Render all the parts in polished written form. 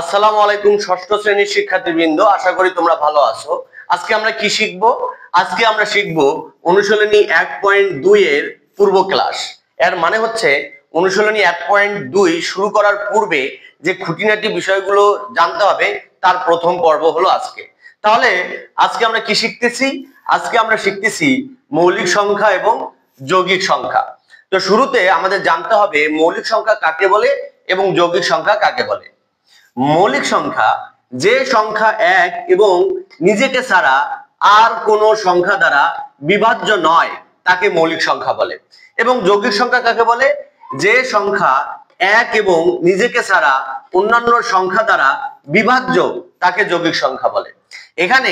আসসালামু আলাইকুম ষষ্ঠ শ্রেণীর শিক্ষার্থীবৃন্দ, আশা করি তোমরা ভালো আছো। আজকে আমরা কি শিখবো? আজকে আমরা শিখবো অনুশীলনী 1.2 এর পূর্ব ক্লাস। এর মানে হচ্ছে অনুশীলনী 1.2 শুরু করার পূর্বে যে খুঁটিনাটি বিষয়গুলো জানতে হবে তার প্রথম পর্ব হলো আজকে। তাহলে আজকে আমরা কি শিখতেছি? আজকে আমরা শিখতেছি মৌলিক সংখ্যা এবং যৌগিক সংখ্যা। তো শুরুতে আমাদের জানতে হবে মৌলিক সংখ্যা কাকে বলে এবং যৌগিক সংখ্যা কাকে বলে। মৌলিক সংখ্যা যে সংখ্যা এক এবং নিজেকে ছাড়া আর কোনো সংখ্যা দ্বারা বিভাজ্য নয় তাকে মৌলিক সংখ্যা বলে। এবং যৌগিক সংখ্যা কাকে বলে? যে সংখ্যা এক এবং নিজেকে ছাড়া অন্যান্য সংখ্যা দ্বারা বিভাজ্য তাকে যৌগিক সংখ্যা বলে। এখানে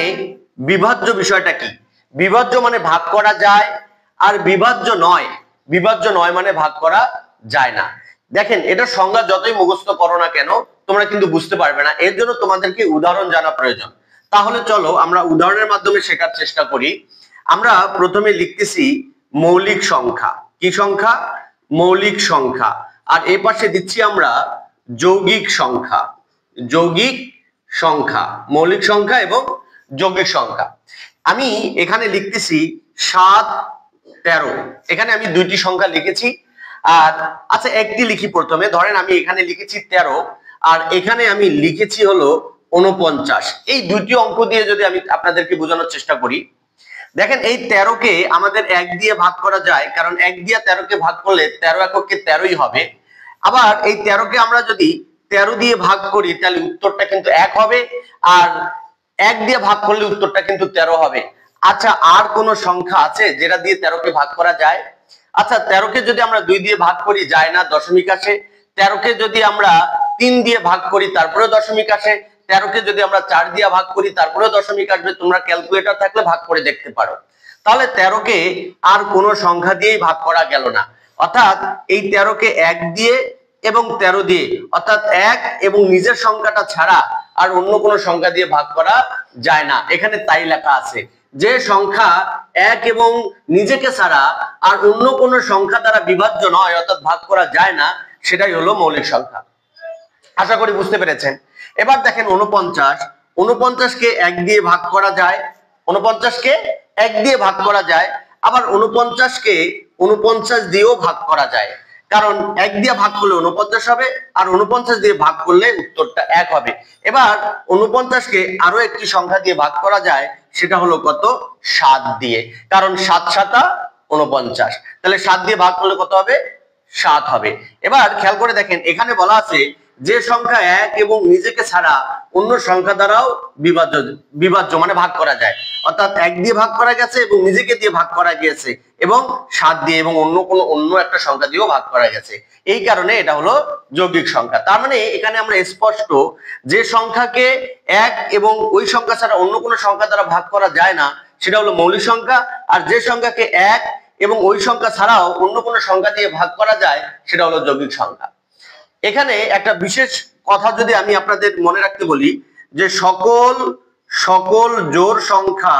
বিভাজ্য বিষয়টা কি? বিভাজ্য মানে ভাগ করা যায়, আর বিভাজ্য নয় মানে ভাগ করা যায় না। দেখেন, এটা সংজ্ঞা যতই মুখস্থ করো না কেন তোমরা কিন্তু বুঝতে পারবে না, এর জন্য তোমাদেরকে উদাহরণ জানা প্রয়োজন। তাহলে চলো আমরা উদাহরণের মাধ্যমে শেখার চেষ্টা করি। আমরা প্রথমে লিখতেছি মৌলিক সংখ্যা। কি সংখ্যা? মৌলিক সংখ্যা। আর এই পাশে দিচ্ছি আমরা যৌগিক সংখ্যা। যৌগিক সংখ্যা, মৌলিক সংখ্যা এবং যৌগিক সংখ্যা। আমি এখানে লিখতেছি 7, 13। এখানে আমি দুইটি সংখ্যা লিখেছি। আর আচ্ছা, একটি লিখি প্রথমে। ধরেন আমি এখানে লিখেছি 13 আর এখানে আমি লিখেছি হলো 49। এই দুইটি অঙ্ক দিয়ে যদি আমি আপনাদেরকে বোঝানোর চেষ্টা করি, দেখেন এই 13 কে আমাদের 1 দিয়ে ভাগ করা যায়, কারণ 1 দিয়ে 13 কে ভাগ করলে 13 এককে 13ই হবে। আবার এই 13 কে আমরা যদি 13 দিয়ে ভাগ করি তাহলে উত্তরটা কিন্তু 1 হবে, আর 1 দিয়ে ভাগ করলে উত্তরটা কিন্তু 13 হবে। আচ্ছা, আর কোন সংখ্যা আছে যেটা দিয়ে 13 কে ভাগ করা যায়? আচ্ছা, 13 কে যদি আমরা 2 দিয়ে ভাগ করি যায় না, দশমিক আসে। 13 কে যদি আমরা 3 দিয়ে ভাগ করি তারপরে দশমিক আসে। 13 কে যদি আমরা 4 দিয়ে ভাগ করি তারপরে দশমিক আসবে। তোমরা ক্যালকুলেটর থাকলে ভাগ করে দেখতে পারো। তাহলে 13 কে আর কোন সংখ্যা দিয়েই ভাগ করা গেল না, অর্থাৎ এই 13 কে 1 দিয়ে এবং 13 দিয়ে, অর্থাৎ 1 এবং নিজের সংখ্যাটা ছাড়া আর অন্য কোন সংখ্যা দিয়ে ভাগ করা যায় না। এখানে তাই লেখা আছে, যে সংখ্যা 1 এবং নিজেকে ছাড়া আর অন্য কোন সংখ্যা দ্বারা বিভাজ্য নয় অর্থাৎ ভাগ করা যায় না, সেটাই হলো মৌলিক সংখ্যা। আশা করি বুঝতে পেরেছেন। এবার দেখেন 49 কে 1 দিয়ে ভাগ করা যায়। 49 কে 1 দিয়ে ভাগ করা যায়, আবার 49 কে 49 দিয়েও ভাগ করা যায়। কারণ 1 দিয়ে ভাগ করলে 49 হবে, আর 49 দিয়ে ভাগ করলে উত্তরটা 1 হবে। এবার 49 কে আরো একটি সংখ্যা দিয়ে ভাগ করা যায়, সেটা হলো কত? 7 দিয়ে। কারণ 7 7 49, তাহলে 7 দিয়ে ভাগ করলে কত হবে? 7 হবে। এবার খেয়াল করে দেখেন, এখানে বলা আছে যে সংখ্যা 1 এবং নিজেকে ছাড়া অন্য সংখ্যা দ্বারাও বিভাজ্য মানে ভাগ করা যায়, অর্থাৎ 1 দিয়ে ভাগ করা গেছে এবং নিজেকে দিয়ে ভাগ করা গিয়েছে, এবং 7 দিয়ে এবং অন্য একটা সংখ্যা দিয়েও ভাগ করা গেছে। এই কারণে এটা হলো যৌগিক সংখ্যা। তার মানে এখানে আমরা স্পষ্ট যে সংখ্যাকে 1 এবং ওই সংখ্যা ছাড়া অন্য কোনো সংখ্যা দ্বারা ভাগ করা যায় না সেটা হলো মৌলিক সংখ্যা, আর যে সংখ্যাকে 1 এবং ওই সংখ্যা ছাড়াও অন্য কোনো সংখ্যা দিয়ে ভাগ করা যায় সেটা হলো যৌগিক সংখ্যা। এখানে একটা বিশেষ কথা যদি আমি আপনাদের মনে রাখতে বলি, যে সকল জোড় সংখ্যা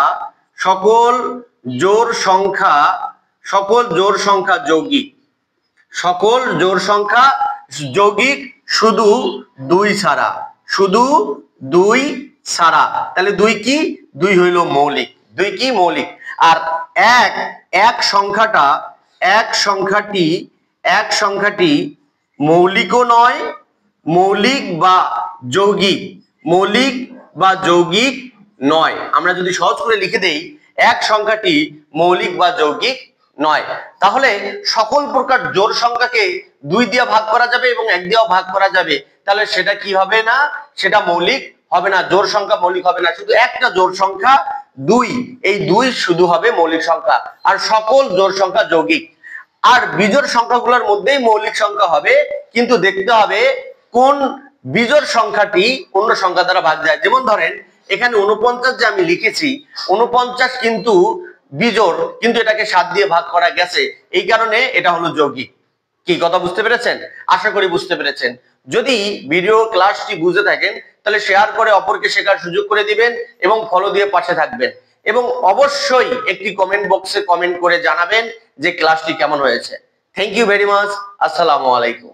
যৌগিক। সকল জোড় সংখ্যা যৌগিক শুধু 2 ছাড়া, শুধু 2 ছাড়া। তাহলে 2 কি? 2 হইল মৌলিক। 2 কি? মৌলিক। আর এক সংখ্যাটি মৌলিকও নয়, মৌলিক বা যৌগিক নয়। আমরা যদি সহজ করে লিখে দেই, এক সংখ্যাটি মৌলিক বা যৌগিক নয়। তাহলে সকল প্রকার জোড় সংখ্যাকে 2 দিয়ে ভাগ করা যাবে এবং 1 দিয়েও ভাগ করা যাবে, তাহলে সেটা কি হবে না? সেটা মৌলিক হবে না। জোড় সংখ্যা মৌলিক হবে না, শুধু একটা জোড় সংখ্যা 2, এই 2 শুধু হবে মৌলিক সংখ্যা, আর সকল জোড় সংখ্যা যৌগিক। আর বিজোড় সংখ্যাগুলোর মধ্যেই মৌলিক সংখ্যা হবে, কিন্তু দেখতে হবে কোন বিজোড় সংখ্যাটি অন্য সংখ্যা দ্বারা ভাগ যায়। যেমন ধরেন এখানে 49 যে আমি লিখেছি, 49 কিন্তু বিজোড়, কিন্তু এটাকে 7 দিয়ে ভাগ করা গেছে, এই কারণে এটা হলো যৌগিক। কি কথা বুঝতে পেরেছেন? আশা করি বুঝতে পেরেছেন। যদি ভিডিও ক্লাসটি বুঝে থাকেন তাহলে শেয়ার করে অপরকে শেখার সুযোগ করে দিবেন এবং ফলো দিয়ে পাশে থাকবেন, এবং অবশ্যই একটি কমেন্ট বক্সে কমেন্ট করে জানাবেন যে ক্লাসটি কেমন হয়েছে। Thank you very much. আসসালামু আলাইকুম।